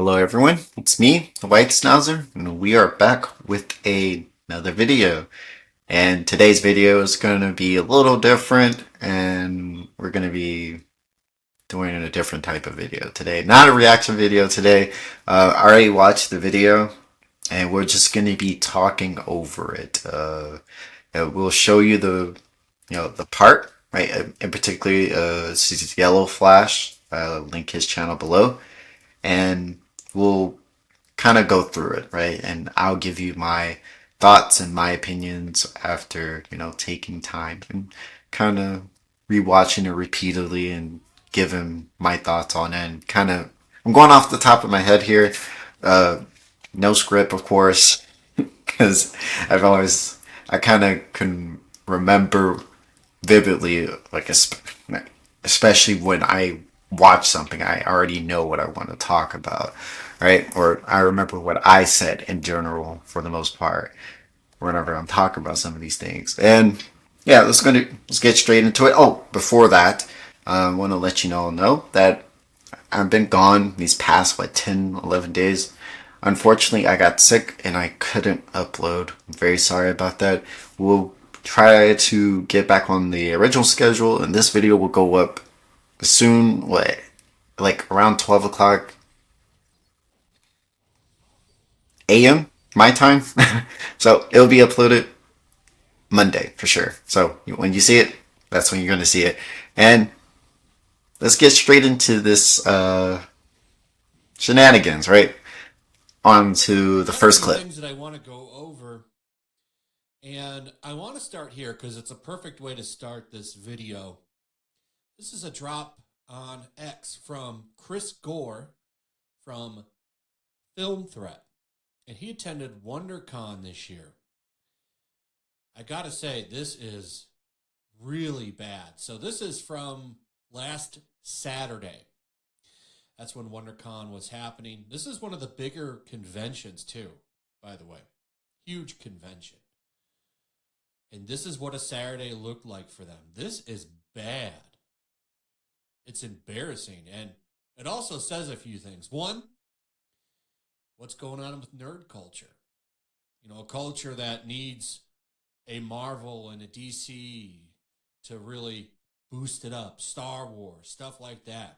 Hello everyone, it's me, the White Schnauzer, and we are back with another video. And today's video is going to be a little different, and we're going to be doing a different type of video today. Not a reaction video today. I already watched the video, and we're just going to be talking over it. We'll show you the part, right? In particularly, this is Yellowflash. Link his channel below, and we'll kind of go through it, right? And I'll give you my thoughts and my opinions after, taking time and kind of rewatching it repeatedly and giving my thoughts on it. And I'm going off the top of my head here. No script, of course, because I kind of can remember vividly, like, especially when I watch something, I already know what I want to talk about, right? Or I remember what I said in general for the most part whenever I'm talking about some of these things. And yeah, let's get straight into it. Oh, before that, I want to let you know that I've been gone these past 10, 11 days. Unfortunately, I got sick and I couldn't upload. I'm very sorry about that. We'll try to get back on the original schedule, and this video will go up soon, like around 12 o'clock a.m. my time. So it'll be uploaded Monday for sure. So when you see it, that's when you're going to see it. And let's get straight into this shenanigans, right? On to the first clip. Things that I want to go over, and I want to start here because it's a perfect way to start this video. This is a drop on X from Chris Gore from Film Threat, and he attended WonderCon this year. I gotta say, this is really bad. So this is from last Saturday. That's when WonderCon was happening. This is one of the bigger conventions too, by the way. Huge convention. And this is what a Saturday looked like for them. This is bad. It's embarrassing. And it also says a few things. One, what's going on with nerd culture? A culture that needs a Marvel and a DC to really boost it up. Star Wars, stuff like that.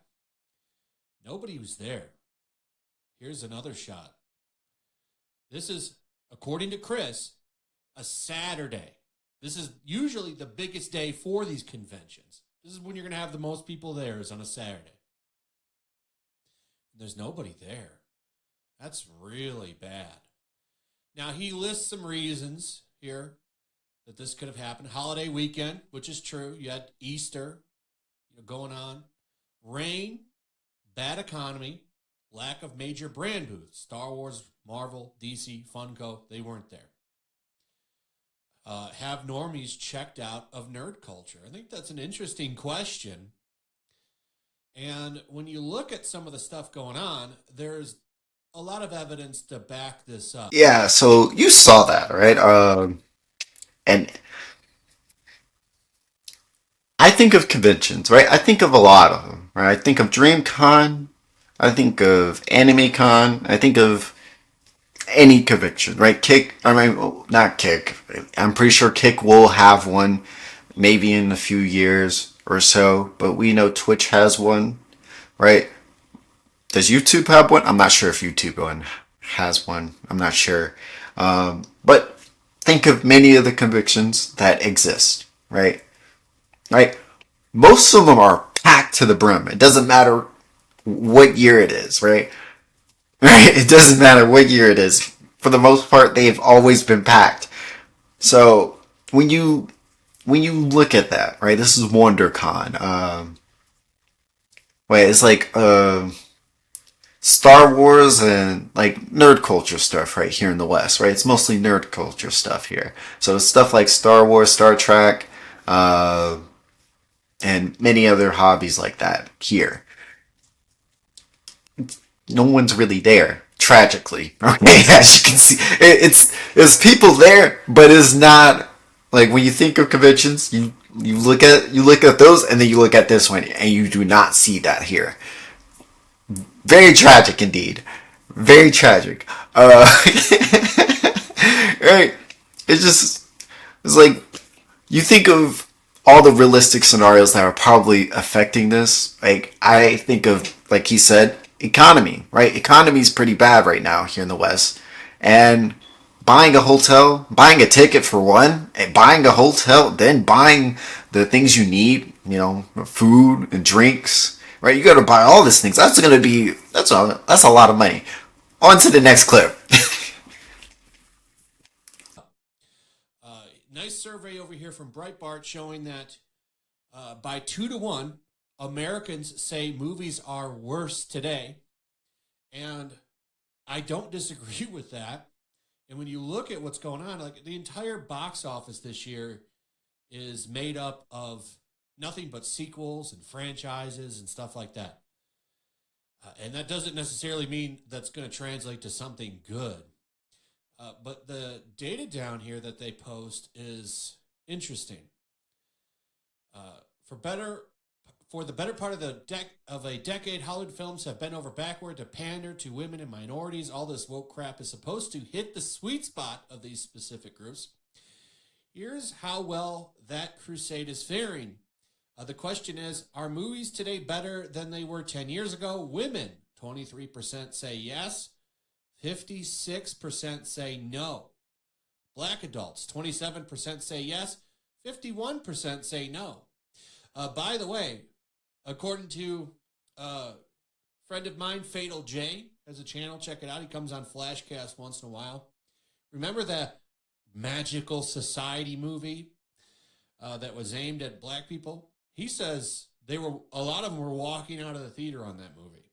Nobody was there. Here's another shot. This is, according to Chris, a Saturday. This is usually the biggest day for these conventions. This is when you're going to have the most people there, is on a Saturday. There's nobody there. That's really bad. Now, he lists some reasons here that this could have happened. Holiday weekend, which is true. You had Easter going on. Rain, bad economy, lack of major brand booths. Star Wars, Marvel, DC, Funko, they weren't there. Have normies checked out of nerd culture? I think that's an interesting question. And when you look at some of the stuff going on, there's a lot of evidence to back this up. Yeah, so you saw that, right? And I think of conventions, right? I think of a lot of them, right? I think of DreamCon, I think of AnimeCon, I think of any convention, right? Not Kick. I'm pretty sure Kick will have one maybe in a few years or so, but we know Twitch has one, right? Does YouTube have one? I'm not sure if YouTube has one. I'm not sure. But think of many of the conventions that exist, right? Right? Most of them are packed to the brim. It doesn't matter what year it is, right? Right? It doesn't matter what year it is. For the most part, they've always been packed. So when you look at that, right? This is WonderCon. It's like Star Wars and like nerd culture stuff right here in the West, right? It's mostly nerd culture stuff here. So it's stuff like Star Wars, Star Trek, and many other hobbies like that here. No one's really there, tragically. Okay, as you can see, it's people there, but it's not like when you think of conventions, you look at those, and then you look at this one, and you do not see that here. Very tragic indeed. Very tragic. Right? It's just, it's like, you think of all the realistic scenarios that are probably affecting this. Like, I think of, like he said, economy, right? Economy is pretty bad right now here in the West. And buying a hotel, buying a ticket for one, and buying a hotel, then buying the things you need, food and drinks, right? You got to buy all these things. That's going to be, that's a lot of money. On to the next clip. Nice survey over here from Breitbart showing that by 2 to 1, Americans say movies are worse today. And I don't disagree with that. And when you look at what's going on, like the entire box office this year is made up of nothing but sequels and franchises and stuff like that. And that doesn't necessarily mean that's going to translate to something good. But the data down here that they post is interesting. Uh, for better, for the better part of a decade, Hollywood films have bent over backward to pander to women and minorities. All this woke crap is supposed to hit the sweet spot of these specific groups. Here's how well that crusade is faring. The question is, are movies today better than they were 10 years ago? Women, 23% say yes. 56% say no. Black adults, 27% say yes. 51% say no. By the way, according to a friend of mine, Fatal J, has a channel. Check it out. He comes on Flashcast once in a while. Remember that Magical Society movie that was aimed at black people? He says a lot of them were walking out of the theater on that movie.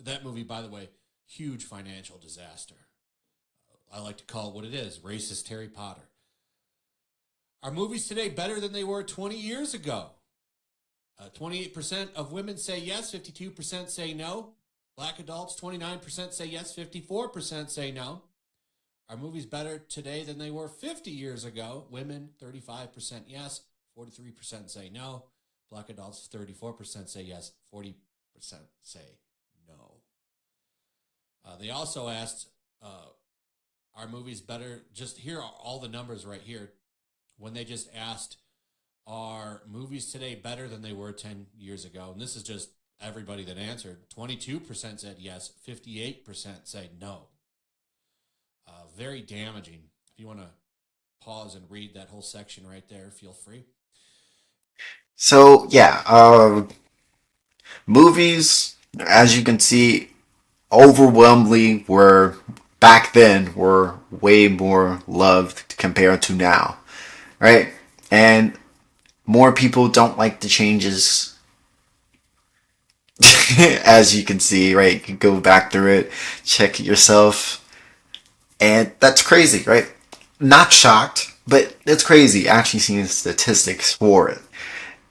That movie, by the way, huge financial disaster. I like to call it what it is, racist Harry Potter. Are movies today better than they were 20 years ago? 28% of women say yes, 52% say no. Black adults, 29% say yes, 54% say no. Are movies better today than they were 50 years ago? Women, 35% yes, 43% say no. Black adults, 34% say yes, 40% say no. They also asked, are movies better? Just here are all the numbers right here. When they just asked, are movies today better than they were 10 years ago? And this is just everybody that answered. 22% said yes, 58% said no. Very damaging. If you want to pause and read that whole section right there, feel free. So, yeah, movies, as you can see, overwhelmingly back then were way more loved compared to now, right? And more people don't like the changes. As you can see, right? You can go back through it, check it yourself, and that's crazy, right? Not shocked, but it's crazy actually seeing statistics for it.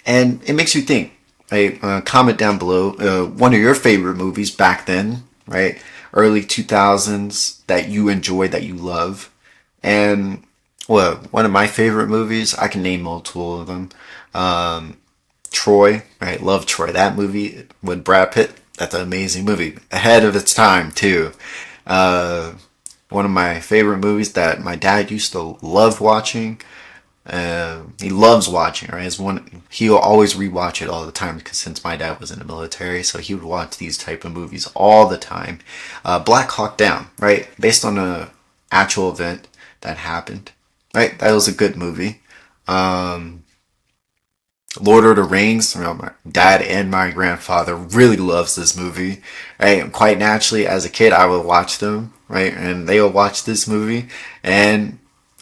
And it makes you think. Right? Comment down below one of your favorite movies back then, right? Early 2000s that you enjoyed, that you love. And, well, one of my favorite movies, I can name multiple of them. Troy, right? Love Troy. That movie with Brad Pitt, that's an amazing movie. Ahead of its time, too. Uh, One of my favorite movies that my dad used to love watching. He loves watching, right? He'll always rewatch it all the time because since my dad was in the military, so he would watch these type of movies all the time. Black Hawk Down, right? Based on a actual event that happened, right? That was a good movie. Um, Lord of the Rings. My dad and my grandfather really loves this movie. Right? And quite naturally, as a kid, I would watch them, right? And they would watch this movie, and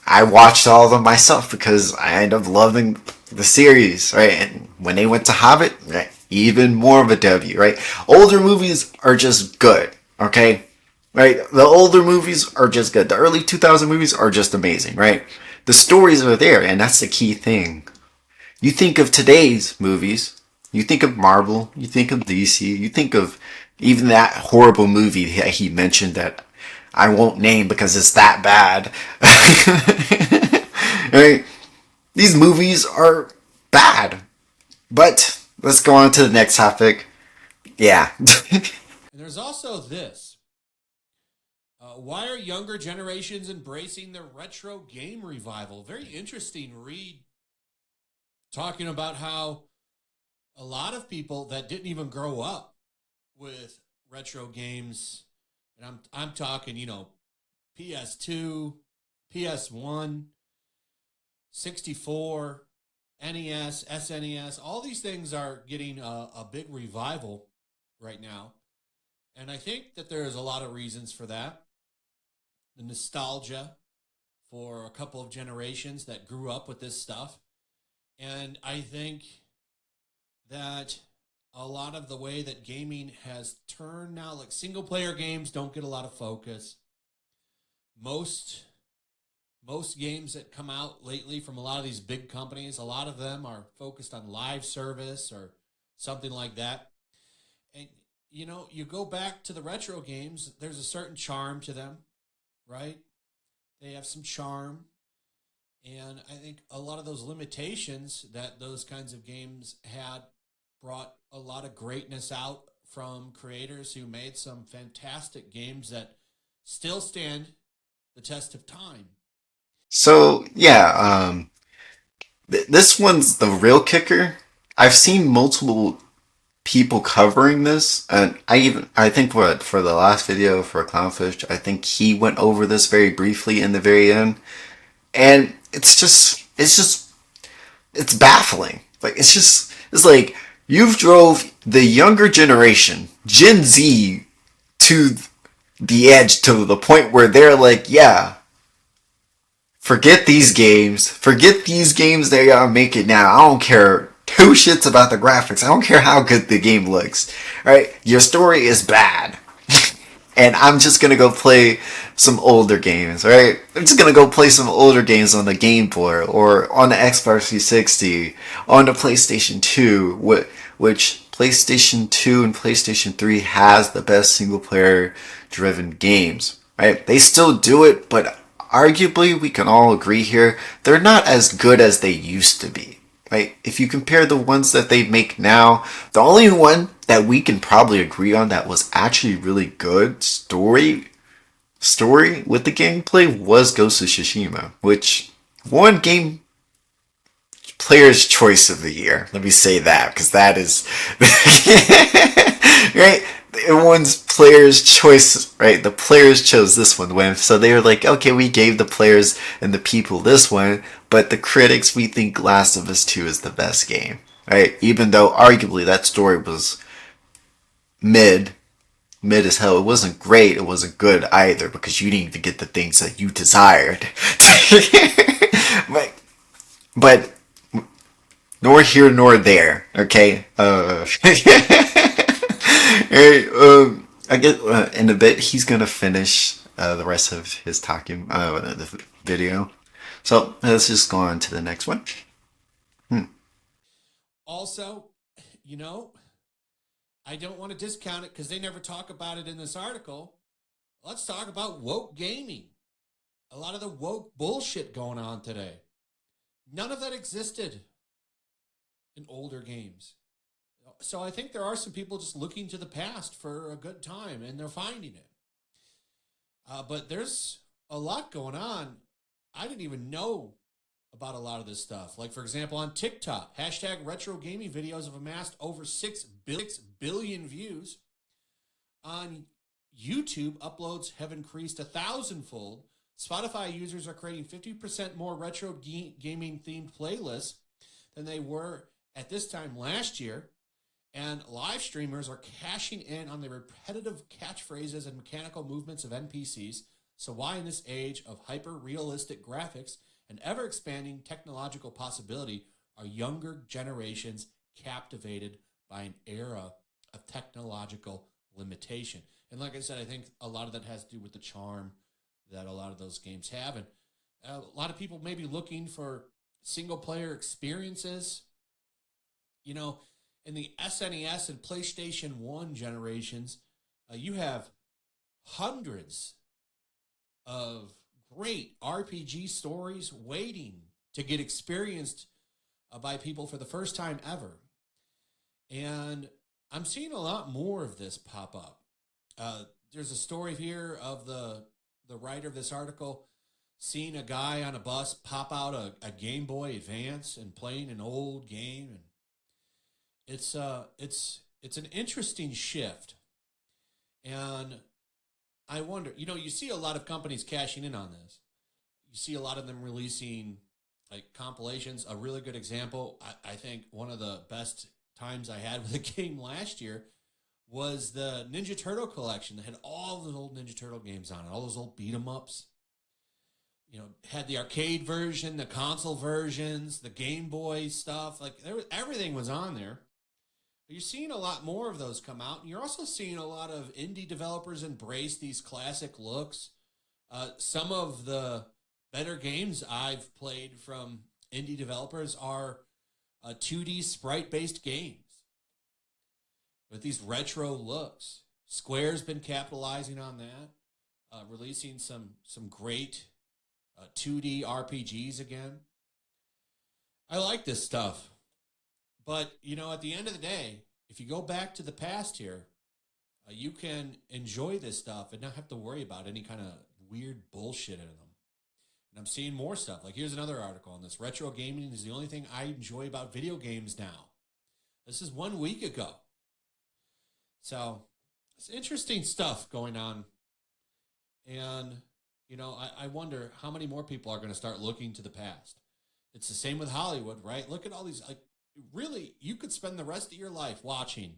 I watched all of them myself because I ended up loving the series, right? And when they went to Hobbit, right, even more of a W, right? Older movies are just good, okay? Right? The older movies are just good. The early 2000 movies are just amazing, right? The stories are there, and that's the key thing. You think of today's movies, you think of Marvel, you think of DC, you think of even that horrible movie that he mentioned that I won't name because it's that bad. Right? These movies are bad. But let's go on to the next topic. Yeah. And there's also this. Why are younger generations embracing the retro game revival? Very interesting read talking about how a lot of people that didn't even grow up with retro games, and I'm talking, PS2, PS1, 64, NES, SNES, all these things are getting a big revival right now. And I think that there's a lot of reasons for that. The nostalgia for a couple of generations that grew up with this stuff. And I think that a lot of the way that gaming has turned now, like single player games don't get a lot of focus. Most most games that come out lately from a lot of these big companies, a lot of them are focused on live service or something like that. And you go back to the retro games, there's a certain charm to them, right? They have some charm. And I think a lot of those limitations that those kinds of games had brought a lot of greatness out from creators who made some fantastic games that still stand the test of time. So yeah, this one's the real kicker. I've seen multiple people covering this, and I think for the last video for Clownfish, I think he went over this very briefly in the very end, and it's baffling. Like it's like you've drove the younger generation, Gen Z, to the edge to the point where they're like, yeah, forget these games. Forget these games they are making now. I don't care two shits about the graphics. I don't care how good the game looks. Right? Your story is bad. And I'm just gonna go play some older games, right? I'm just gonna go play some older games on the Game Boy or on the Xbox 360, on the PlayStation 2, which PlayStation 2 and PlayStation 3 has the best single player driven games, right? They still do it, but arguably we can all agree here, they're not as good as they used to be. Right? If you compare the ones that they make now, the only one that we can probably agree on that was actually really good story with the gameplay was Ghost of Tsushima, which won Game Player's Choice of the Year. Let me say that because that is right. It won's Player's Choice, right? The players chose this one to win, so they were like, okay, we gave the players and the people this one, but the critics, we think Last of Us 2 is the best game, right? Even though arguably that story was mid, mid as hell. It wasn't great. It wasn't good either because you didn't even get the things that you desired. but, but nor here nor there. Okay. Alright, I guess in a bit he's gonna finish the rest of his talking the video. So let's just go on to the next one. Hmm. Also, you know, I don't want to discount it because they never talk about it in this article. Let's talk about woke gaming. A lot of the woke bullshit going on today. None of that existed in older games. So I think there are some people just looking to the past for a good time and they're finding it. But there's a lot going on. I didn't even know about a lot of this stuff. Like, for example, on TikTok, hashtag retro gaming videos have amassed over 6 billion views. On YouTube, uploads have increased 1,000-fold. Spotify users are creating 50% more retro gaming themed playlists than they were at this time last year. And live streamers are cashing in on the repetitive catchphrases and mechanical movements of NPCs. So why in this age of hyper-realistic graphics and ever-expanding technological possibility are younger generations captivated by an era of technological limitation? And like I said, I think a lot of that has to do with the charm that a lot of those games have. And a lot of people may be looking for single-player experiences. In the SNES and PlayStation 1 generations, you have hundreds of great RPG stories waiting to get experienced by people for the first time ever. And I'm seeing a lot more of this pop up. There's a story here of the the writer of this article seen a guy on a bus pop out a Game Boy Advance and playing an old game, and it's an interesting shift. And I wonder, you see a lot of companies cashing in on this. You see a lot of them releasing like compilations. A really good example, I think one of the best times I had with a game last year was the Ninja Turtle collection that had all those old Ninja Turtle games on it, all those old beat 'em ups. Had the arcade version, the console versions, the Game Boy stuff. Like everything was on there. You're seeing a lot more of those come out, and you're also seeing a lot of indie developers embrace these classic looks. Some of the better games I've played from indie developers are 2D sprite-based games with these retro looks. Square's been capitalizing on that, releasing some great 2D RPGs again. I like this stuff. But, at the end of the day, if you go back to the past here, you can enjoy this stuff and not have to worry about any kind of weird bullshit in them. And I'm seeing more stuff. Like, here's another article on this. Retro gaming is the only thing I enjoy about video games now. This is 1 week ago. So, it's interesting stuff going on. And, I wonder how many more people are going to start looking to the past. It's the same with Hollywood, right? Look at all these, really, you could spend the rest of your life watching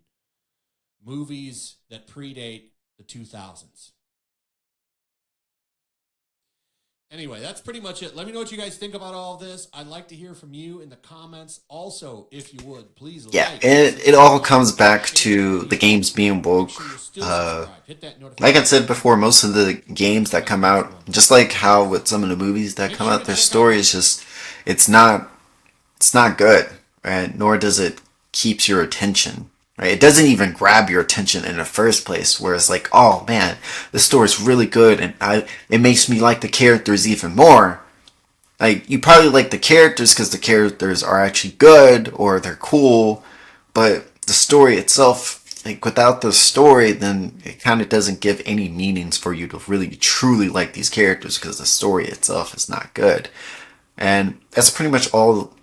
movies that predate the 2000s. Anyway, that's pretty much it. Let me know what you guys think about all of this. I'd like to hear from you in the comments. Also, if you would, please like. It all comes back to the games being woke. Like I said before, most of the games that come out, just like how with some of the movies that come out, their story is just, it's not good, right? Nor does it keeps your attention. Right? It doesn't even grab your attention in the first place, where it's like, oh man, this story's really good, and it makes me like the characters even more. Like, you probably like the characters because the characters are actually good, or they're cool, but the story itself, like, without the story, then it kind of doesn't give any meanings for you to really truly like these characters, because the story itself is not good. And that's pretty much all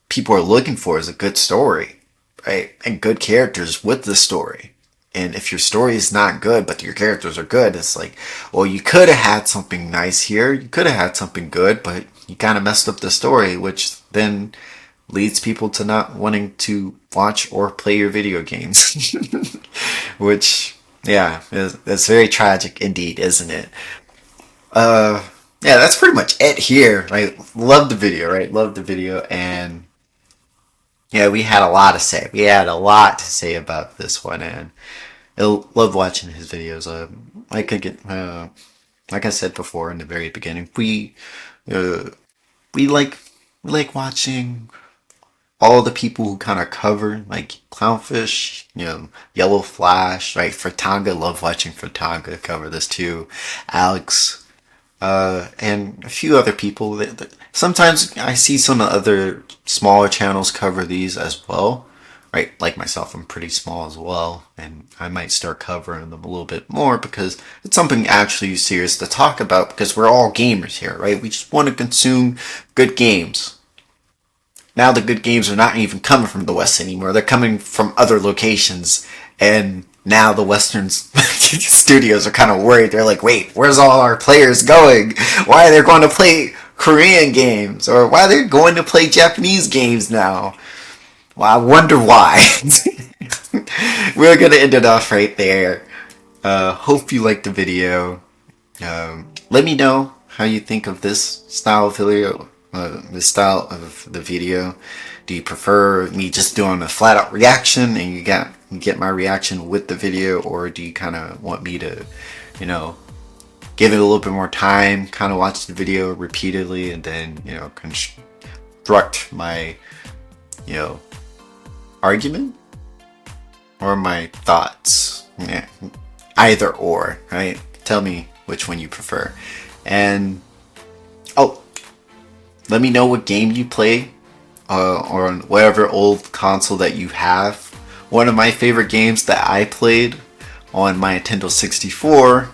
people are looking for, is a good story. Right? And good characters with the story. And if your story is not good, but your characters are good, it's like, well, you could have had something nice here. You could have had something good, but you kind of messed up the story, which then leads people to not wanting to watch or play your video games. Which, yeah, that's very tragic indeed, isn't it? Yeah, that's pretty much it here. Right? Love the video, right? Love the video, and yeah, we had a lot to say. We had a lot to say about this one, and I love watching his videos. Like I said before in the very beginning, uh, we like watching all the people who kind of cover, like Clownfish, Yellowflash, right? Fratanga, love watching Fratanga cover this too. Alex, and a few other people. Sometimes I see some other smaller channels cover these as well, right? Like myself, I'm pretty small as well, and I might start covering them a little bit more because it's something actually serious to talk about, because we're all gamers here, right? We just want to consume good games. Now the good games are not even coming from the West anymore. They're coming from other locations, and now the Western studios are kind of worried. They're like, wait, where's all our players going? Why are they going to play Korean games? Or why are they going to play Japanese games now? Well, I wonder why. We're going to end it off right there. Hope you liked the video. Let me know how you think of this style of video. This style of the video. Do you prefer me just doing a flat out reaction and you get my reaction with the video, or do you kind of want me to, give it a little bit more time, kind of watch the video repeatedly, and then construct my argument or my thoughts? Yeah, either or, right? Tell me which one you prefer. And let me know what game you play, or on whatever old console that you have. One of my favorite games that I played on my Nintendo 64,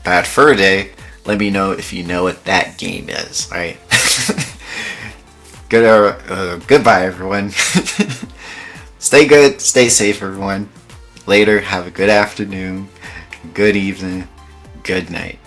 Bad Fur Day, let me know if you know what that game is. All right. Goodbye, everyone. Stay good, stay safe, everyone. Later, have a good afternoon, good evening, good night.